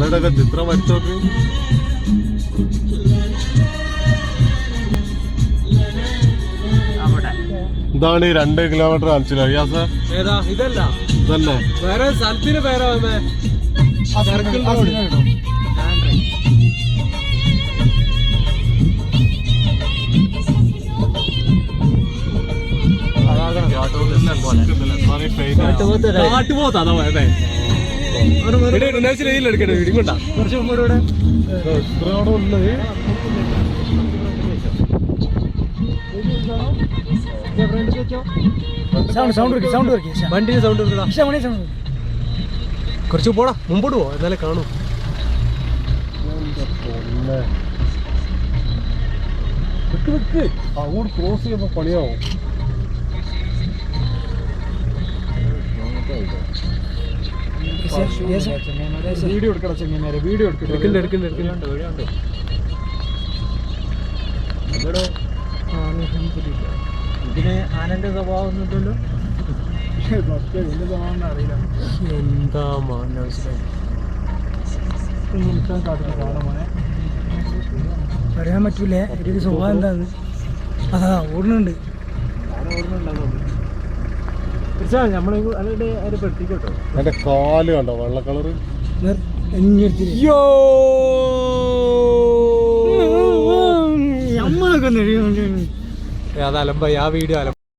ആനയുടെ ചിത്രം വരച്ചോക്ക്. ഇതാണ് ഈ 2 കിലോമീറ്റർ കാണിച്ചില്ല റിയാസ? ഇതല്ല, ഇതല്ലേ വേറെ സ്ഥലത്തിന് പേരാ. എടുക്കട്ടെ ഇടികൊണ്ടാ കുറച്ച് മുമ്പോട്ട് വണ്ടിന്റെ സൗണ്ട് കുറച്ച് പോടാ മുമ്പോട്ട് പോ, എന്നാലേ കാണൂ. അങ്ങോട്ട് ക്രോസ് ചെയ്യുമ്പോ പണിയാവും. വീഡിയോ എടുക്കണം ചെങ്ങന്മാരെ, വീഡിയോ എടുക്കുന്നുണ്ട്. ഇതിന് ആനന്റെ സ്വഭാവം ഒന്നുമില്ലല്ലോ. അറിയില്ല എന്താ പറയാൻ പറ്റൂല. ഇതിന്റെ സ്വഭാവം എന്താന്ന് അതാ ഓടുന്നുണ്ട്. പെട്ടിക്കോട്ടോ എന്റെ കാല് കണ്ടോ വെള്ള കളറ്. അത് അലമ്പായി, ആ വീഡിയോ